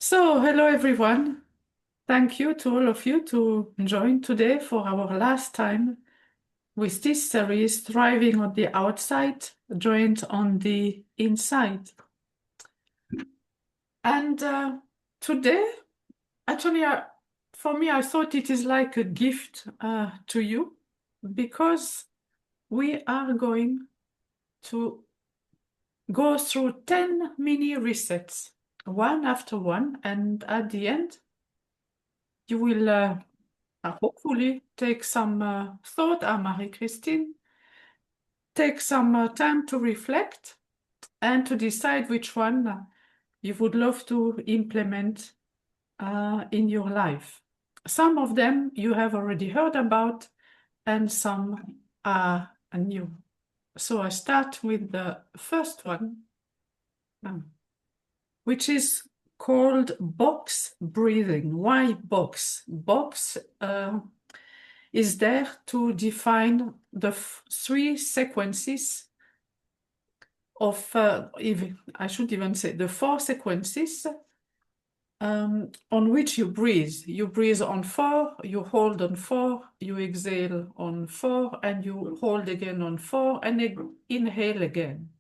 Hello everyone. Thank you to all of you to join today for our last time with this series, Thriving on the Outside, Joined on the Inside. And today, actually, for me, I thought it is like a gift to you because we are going to go through 10 mini resets, one after one, and at the end, you will hopefully take some thought, Marie-Christine, take some time to reflect and to decide which one you would love to implement in your life. Some of them you have already heard about, and some are new. So I start with the first one, which is called box breathing. Why box? Box is there to define the three sequences of, I should even say, the four sequences on which you breathe. You breathe on 4, you hold on 4, you exhale on 4, and you hold again on 4, and inhale again.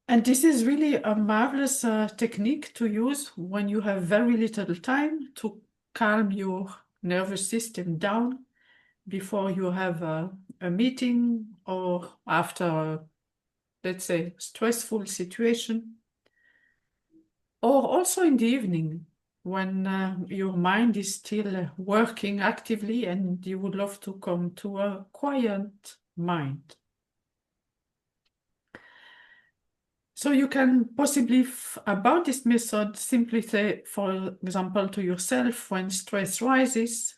And this is really a marvelous technique to use when you have very little time to calm your nervous system down before you have a meeting or after, let's say, stressful situation, or also in the evening when your mind is still working actively and you would love to come to a quiet mind. So you can possibly, about this method, simply say, for example, to yourself, when stress rises,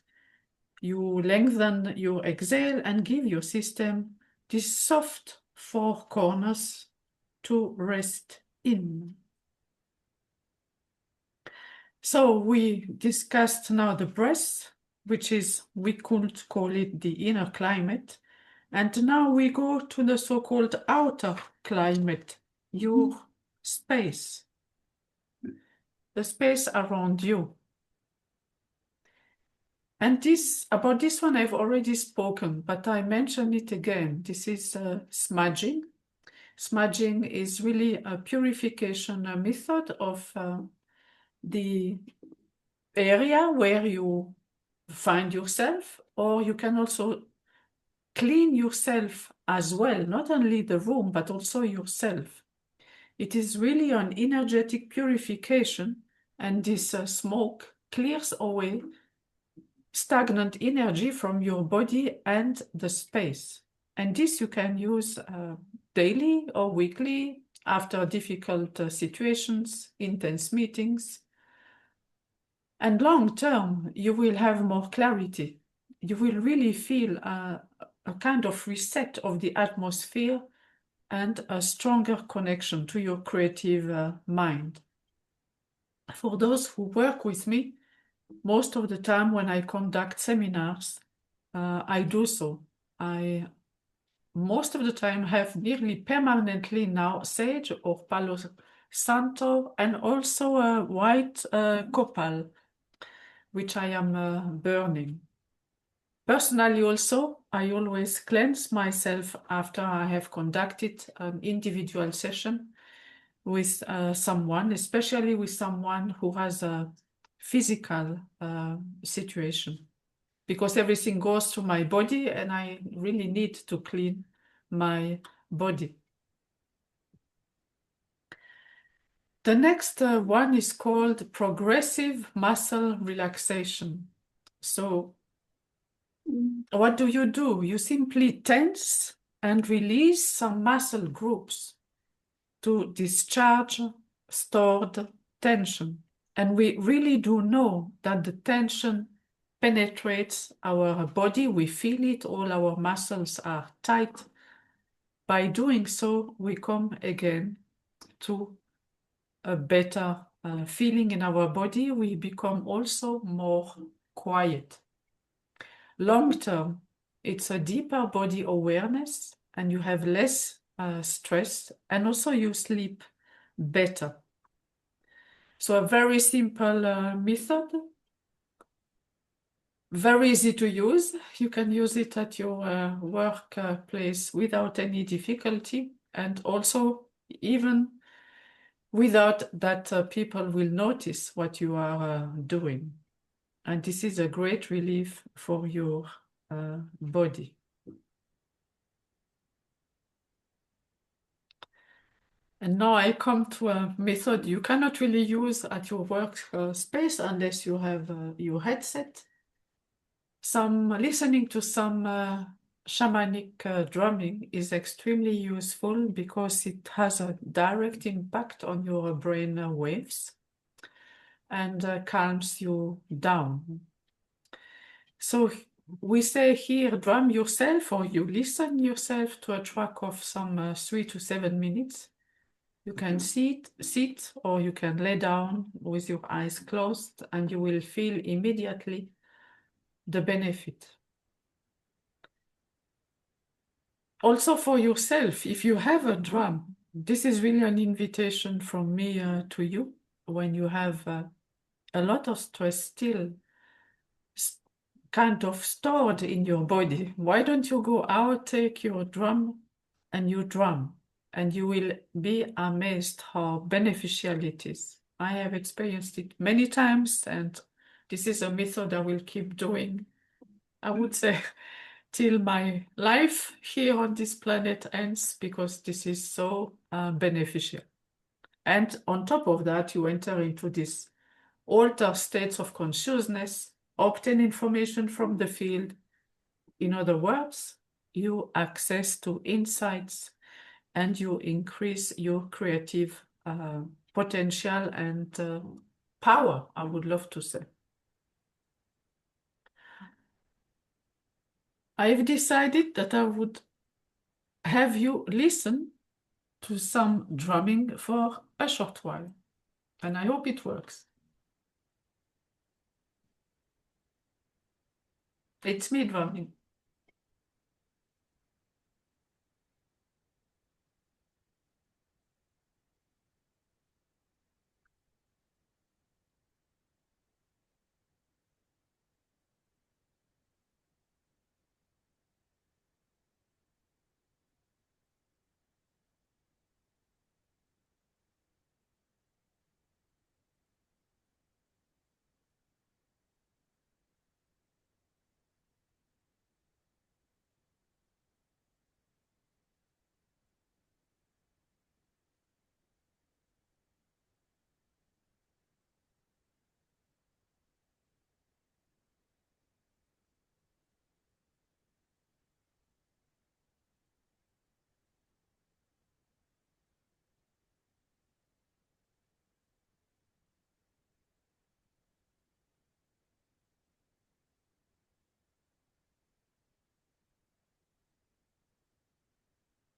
you lengthen your exhale and give your system these soft 4 corners to rest in. So we discussed now the breath, which is, we could call it the inner climate. And now we go to the so-called outer climate, your space, the space around you. And about this one I've already spoken, but I mention it again. This is smudging. Smudging is really a purification method of the area where you find yourself, or you can also clean yourself as well, not only the room, but also yourself. It is really an energetic purification, and this smoke clears away stagnant energy from your body and the space. And this you can use daily or weekly after difficult situations, intense meetings. And long term, you will have more clarity. You will really feel a kind of reset of the atmosphere and a stronger connection to your creative mind. For those who work with me, most of the time when I conduct seminars, I do so. I most of the time have nearly permanently now sage or Palo Santo, and also a white copal, which I am burning. Personally also, I always cleanse myself after I have conducted an individual session with someone, especially with someone who has a physical situation, because everything goes to my body and I really need to clean my body. The next one is called progressive muscle relaxation. So what do? You simply tense and release some muscle groups to discharge stored tension. And we really do know that the tension penetrates our body. We feel it, all our muscles are tight. By doing so, we come again to a better feeling in our body. We become also more quiet. Long term, it's a deeper body awareness, and you have less stress, and also you sleep better. So a very simple method, very easy to use. You can use it at your workplace without any difficulty, and also even without that people will notice what you are doing. And this is a great relief for your body. And now I come to a method you cannot really use at your workspace unless you have your headset. Listening to some shamanic drumming is extremely useful because it has a direct impact on your brain waves and calms you down. So we say here, drum yourself, or you listen yourself to a track of some 3 to 7 minutes. You can sit, or you can lay down with your eyes closed, and you will feel immediately the benefit. Also for yourself, if you have a drum, this is really an invitation from me to you when you have a lot of stress still kind of stored in your body. Why don't you go out, take your drum and you drum, and you will be amazed how beneficial it is. I have experienced it many times, and this is a method I will keep doing, I would say, till my life here on this planet ends, because this is so beneficial. And on top of that, you enter into this altered states of consciousness, obtain information from the field. In other words, you access to insights and you increase your creative potential and power, I would love to say. I've decided that I would have you listen to some drumming for a short while, and I hope it works. It's me drumming.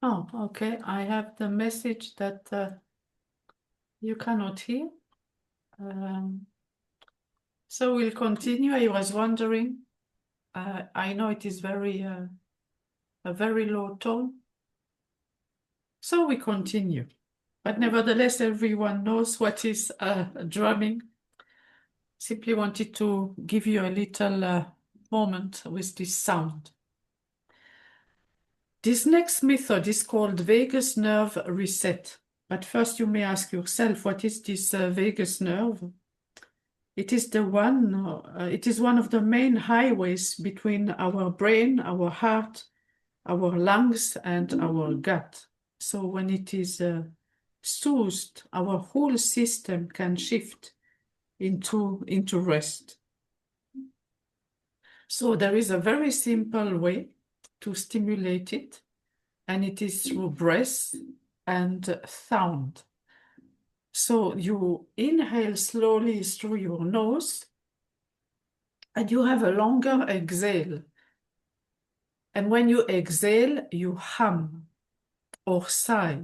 Oh, okay. I have the message that you cannot hear. So we'll continue. I was wondering, I know it is a very low tone. So we continue. But nevertheless, everyone knows what is drumming. Simply wanted to give you a little moment with this sound. This next method is called vagus nerve reset. But first you may ask yourself, what is this vagus nerve? It is one of the main highways between our brain, our heart, our lungs, and our gut. So when it is soothed, our whole system can shift into rest. So there is a very simple way to stimulate it, and it is through breath and sound. So you inhale slowly through your nose, and you have a longer exhale. And when you exhale, you hum or sigh.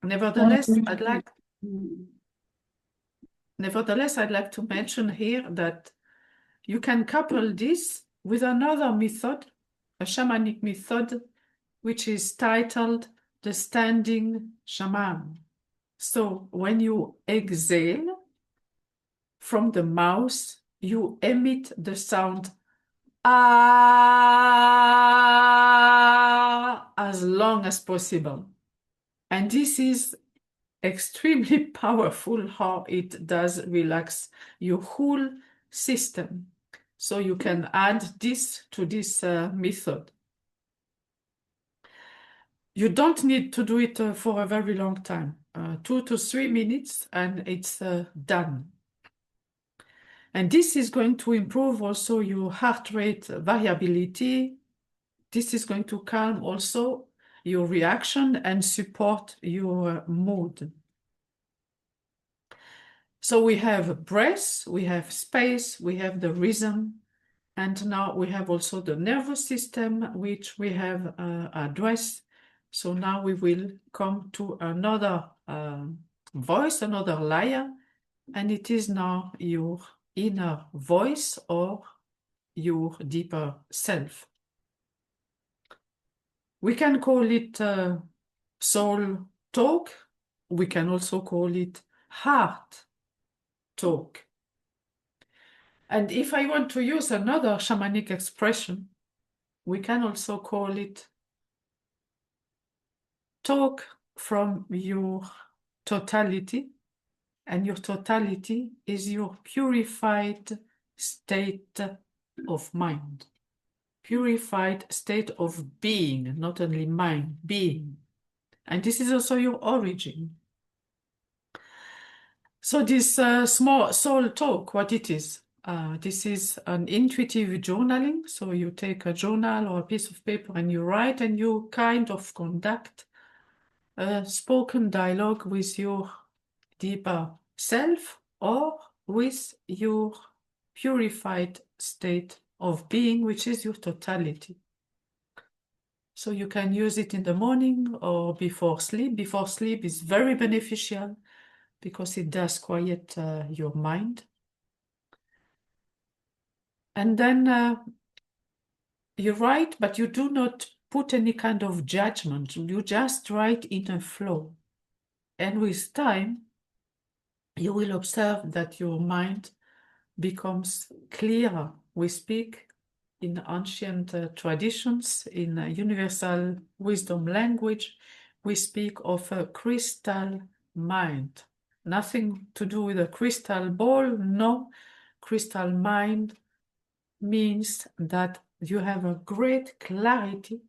Nevertheless, I'd like to mention here that you can couple this with another method, a shamanic method, which is titled the standing shaman. So when you exhale, from the mouth, you emit the sound ah as long as possible. And this is extremely powerful how it does relax your whole system. So you can add this to this method. You don't need to do it for a very long time, 2 to 3 minutes, and it's done. And this is going to improve also your heart rate variability. This is going to calm also your reaction and support your mood. So we have breath, we have space, we have the rhythm, and now we have also the nervous system, which we have addressed. So now we will come to another voice, another layer, and it is now your inner voice or your deeper self. We can call it soul talk. We can also call it heart talk. And if I want to use another shamanic expression, we can also call it talk from your totality. And your totality is your purified state of mind. Purified state of being, not only mind, being. And this is also your origin. So this small soul talk, what it is, this is an intuitive journaling. So you take a journal or a piece of paper and you write and you kind of conduct a spoken dialogue with your deeper self or with your purified state of being, which is your totality. So you can use it in the morning or before sleep. Before sleep is very beneficial because it does quiet your mind. And then you write, but you do not put any kind of judgment. You just write in a flow. And with time, you will observe that your mind becomes clearer. We speak in ancient traditions, in universal wisdom language, we speak of a crystal mind. Nothing to do with a crystal ball, no. Crystal mind means that you have a great clarity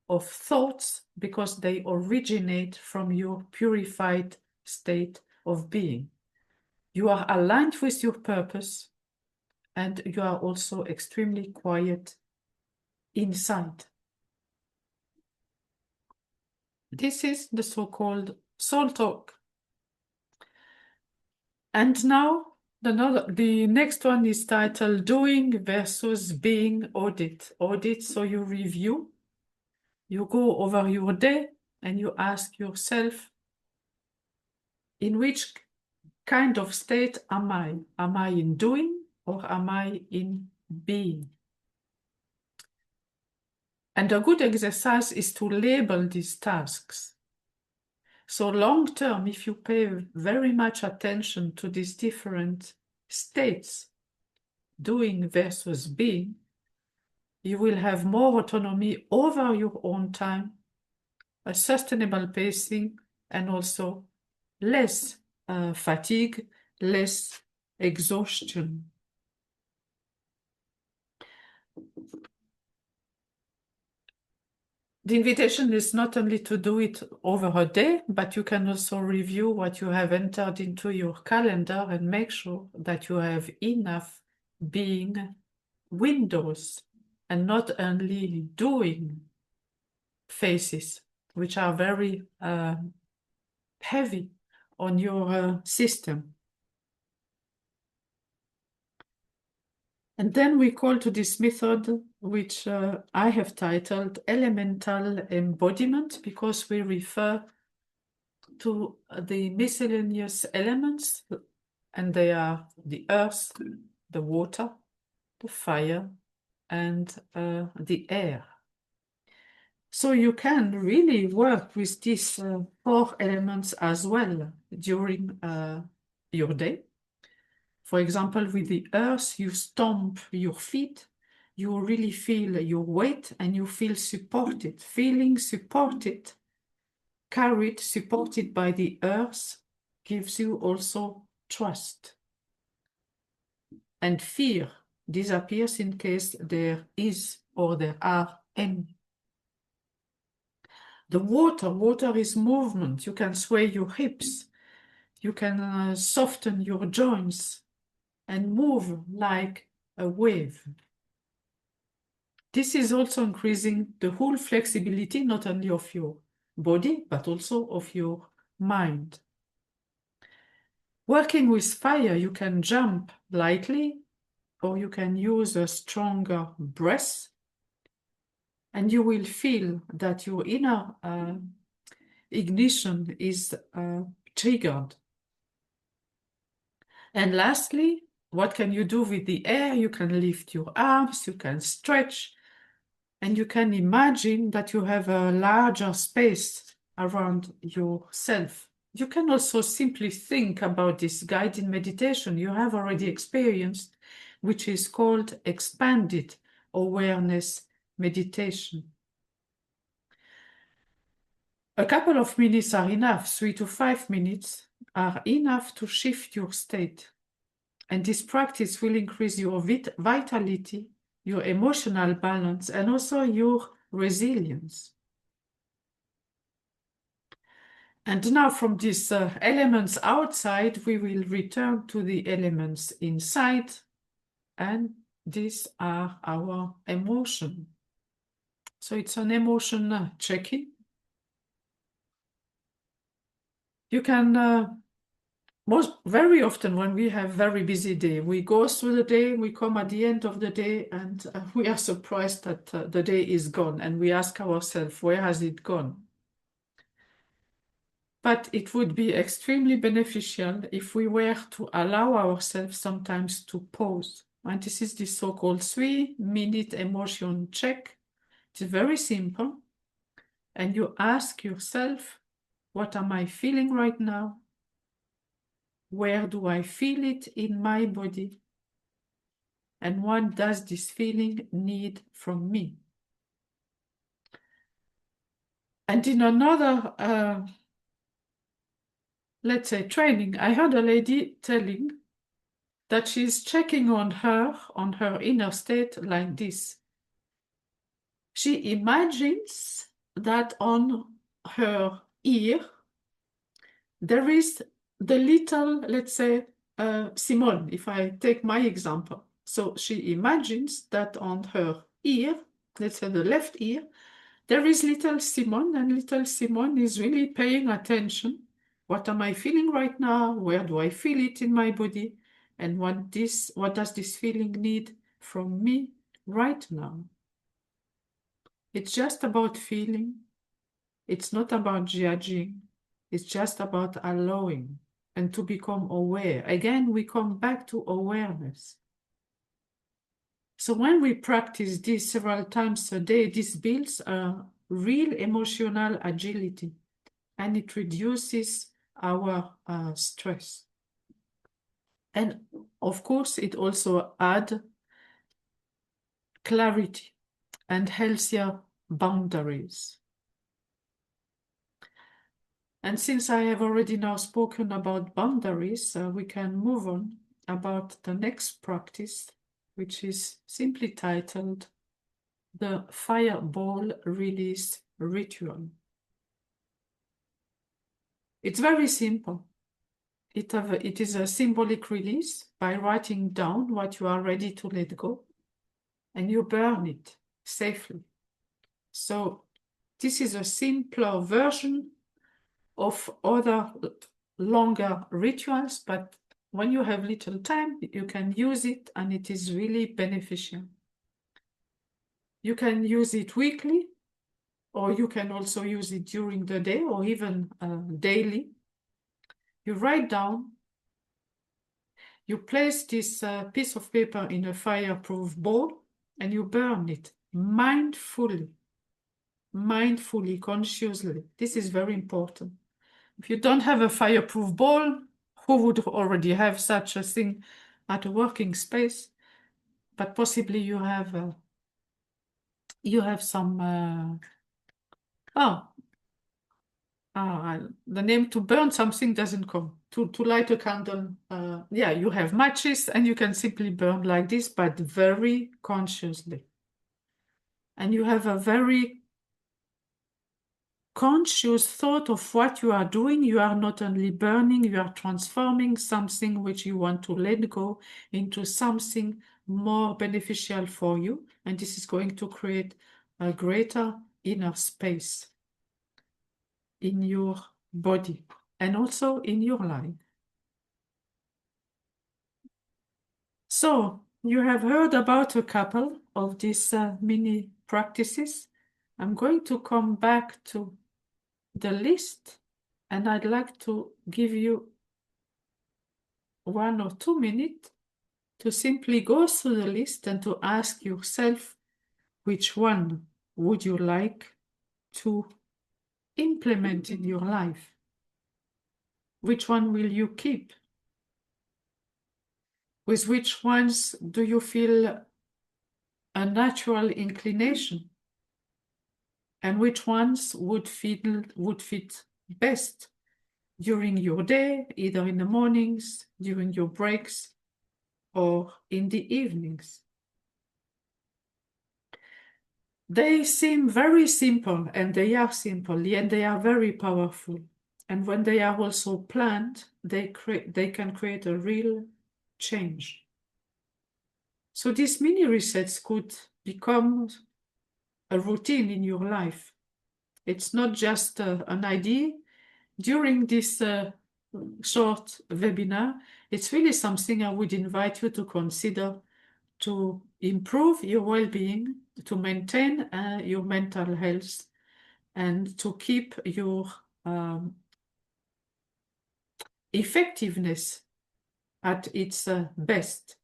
of thoughts because they originate from your purified state of being. You are aligned with your purpose and you are also extremely quiet inside. This is the so-called soul talk. And now the next one is titled Doing versus Being Audit. Audit, so you review, you go over your day and you ask yourself, in which kind of state am I? Am I in doing or am I in being? And a good exercise is to label these tasks. So long term, if you pay very much attention to these different states, doing versus being, you will have more autonomy over your own time, a sustainable pacing, and also less fatigue, less exhaustion. The invitation is not only to do it over a day, but you can also review what you have entered into your calendar and make sure that you have enough being windows and not only doing phases, which are very heavy on your system. And then we call to this method, which I have titled Elemental Embodiment, because we refer to the miscellaneous elements, and they are the earth, the water, the fire, and the air. So you can really work with these 4 elements as well during your day. For example, with the earth, you stomp your feet, you really feel your weight and you feel supported, feeling supported, carried, supported by the earth gives you also trust. And fear disappears in case there is or there are any. The water is movement. You can sway your hips. You can soften your joints and move like a wave. This is also increasing the whole flexibility, not only of your body, but also of your mind. Working with fire, you can jump lightly, or you can use a stronger breath, and you will feel that your inner ignition is triggered. And lastly, what can you do with the air? You can lift your arms, you can stretch, and you can imagine that you have a larger space around yourself. You can also simply think about this guided meditation you have already experienced, which is called expanded awareness meditation. A couple of minutes are enough, 3 to 5 minutes are enough to shift your state. And this practice will increase your vitality, your emotional balance, and also your resilience. And now from these elements outside, we will return to the elements inside, and these are our emotions. So it's an emotion check-in. You can, very often when we have very busy day, we go through the day, we come at the end of the day, and we are surprised that the day is gone, and we ask ourselves, where has it gone? But it would be extremely beneficial if we were to allow ourselves sometimes to pause. And this is the so-called 3-minute emotion check. It's very simple. And you ask yourself, what am I feeling right now? Where do I feel it in my body? And what does this feeling need from me? And in another let's say training, I heard a lady telling that she's checking on her inner state like this. She imagines that on her ear there is the little, let's say, Simone, if I take my example. So she imagines that on her ear, let's say the left ear, there is little Simone, and little Simone is really paying attention. What am I feeling right now? Where do I feel it in my body? And what does this feeling need from me right now? It's just about feeling. It's not about judging. It's just about allowing and to become aware. Again, we come back to awareness. So when we practice this several times a day, this builds a real emotional agility, and it reduces our stress. And of course, it also adds clarity and healthier boundaries. And since I have already now spoken about boundaries, we can move on about the next practice, which is simply titled the Fireball Release Ritual. It's very simple. It is a symbolic release by writing down what you are ready to let go, and you burn it safely. So this is a simpler version of other longer rituals, but when you have little time, you can use it, and it is really beneficial. You can use it weekly, or you can also use it during the day, or even daily. You write down, you place this piece of paper in a fireproof bowl, and you burn it mindfully, consciously. This is very important. If you don't have a fireproof bowl, who would already have such a thing? at a working space, but possibly you have some the name to burn something doesn't come. To light a candle, yeah, you have matches and you can simply burn like this, but very consciously. And you have a very conscious thought of what you are doing. You are not only burning, you are transforming something which you want to let go into something more beneficial for you. And this is going to create a greater inner space in your body and also in your life. So you have heard about a couple of these mini practices. I'm going to come back to the list and I'd like to give you 1 or 2 minutes to simply go through the list and to ask yourself which one would you like to implement in your life? Which one will you keep? With which ones do you feel a natural inclination? And which ones would fit best during your day, either in the mornings, during your breaks, or in the evenings? They seem very simple, and they are simple, yet they are very powerful. And when they are also planned, they can create a real change. So these mini resets could become a routine in your life. It's not just an idea. During this short webinar, it's really something I would invite you to consider to improve your well-being, to maintain your mental health, and to keep your effectiveness at its best.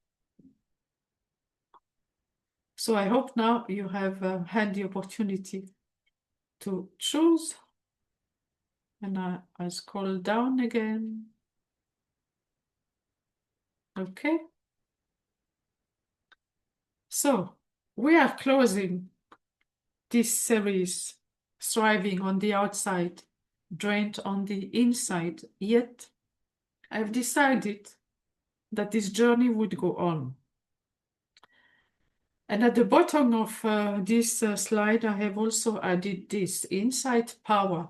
So I hope now you have had the opportunity to choose. And I scroll down again. Okay. So we are closing this series, Thriving on the Outside, Drained on the Inside. Yet I've decided that this journey would go on. And at the bottom of this slide, I have also added this, inside power.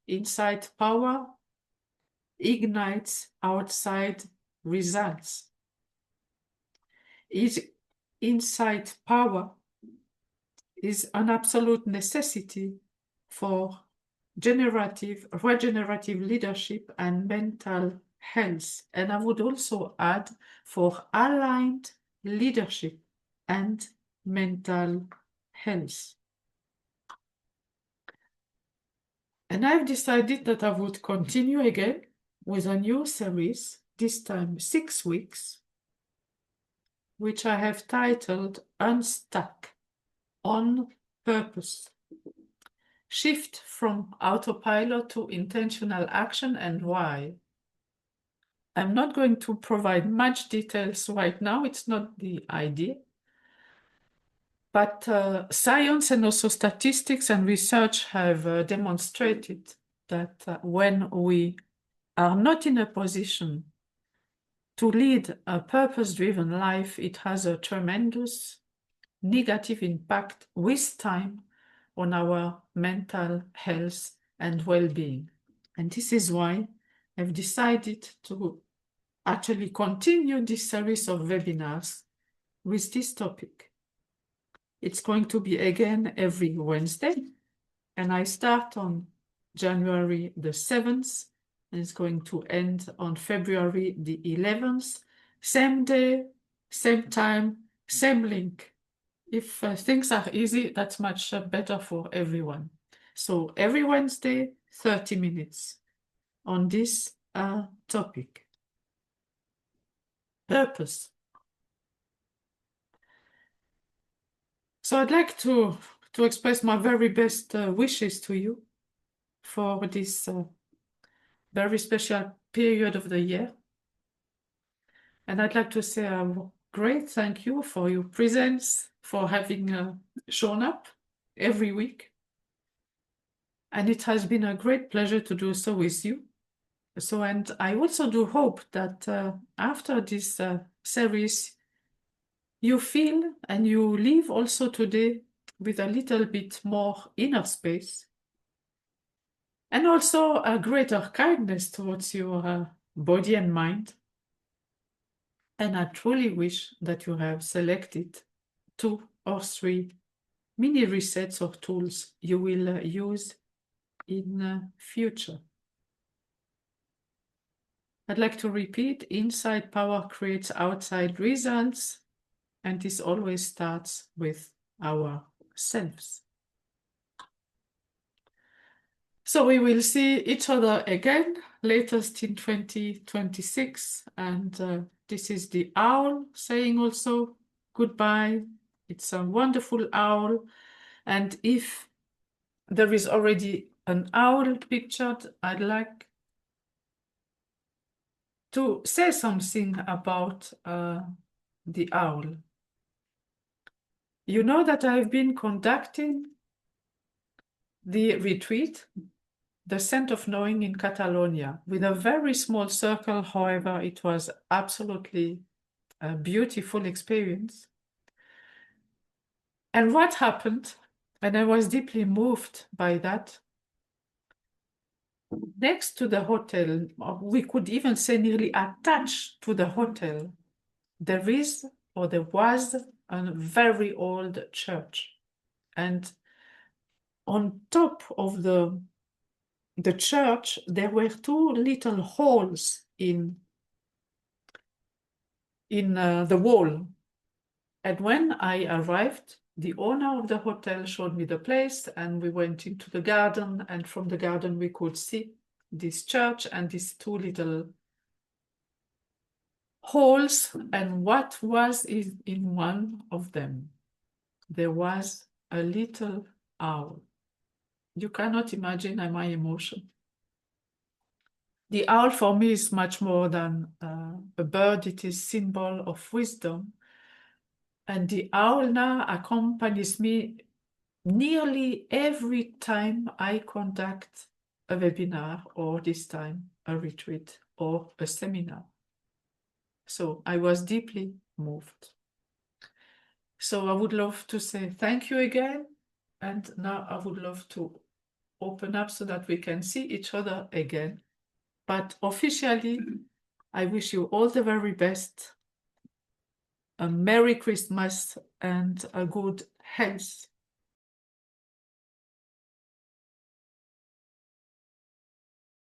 Inside power ignites outside results. Inside power is an absolute necessity for regenerative leadership and mental health. And I would also add for aligned leadership and mental health. And I've decided that I would continue again with a new series, this time 6 weeks, which I have titled Unstuck on Purpose. Shift from autopilot to intentional action and why. I'm not going to provide much details right now. It's not the idea. But science and also statistics and research have demonstrated that when we are not in a position to lead a purpose-driven life, it has a tremendous negative impact with time on our mental health and well-being. And this is why I've decided to actually continue this series of webinars with this topic. It's going to be again every Wednesday, and I start on January the 7th, and it's going to end on February the 11th. Same day, same time, same link. If things are easy, that's much better for everyone. So every Wednesday, 30 minutes on this topic. Purpose. So I'd like to express my very best wishes to you for this very special period of the year. And I'd like to say a great thank you for your presence, for having shown up every week. And it has been a great pleasure to do so with you. So, and I also do hope that after this series, you feel and you live also today with a little bit more inner space and also a greater kindness towards your body and mind. And I truly wish that you have selected 2 or 3 mini resets or tools you will use in future. I'd like to repeat, inside power creates outside results, and this always starts with ourselves. So we will see each other again, latest in 2026, and this is the owl saying also goodbye. It's a wonderful owl, and if there is already an owl pictured, I'd like to say something about the owl. You know that I've been conducting the retreat, the Scent of Knowing in Catalonia, with a very small circle. However, it was absolutely a beautiful experience. And what happened, and I was deeply moved by that, next to the hotel, we could even say nearly attached to the hotel, there is or there was a very old church. And on top of the church, there were 2 little holes in the wall. And when I arrived, the owner of the hotel showed me the place, and we went into the garden, and from the garden we could see this church and these 2 little holes. And what was in one of them? There was a little owl. You cannot imagine my emotion. The owl for me is much more than a bird. It is symbol of wisdom. And the owl now accompanies me nearly every time I conduct a webinar, or this time a retreat or a seminar. So I was deeply moved. So I would love to say thank you again. And now I would love to open up so that we can see each other again. But officially, I wish you all the very best, a Merry Christmas and a good health.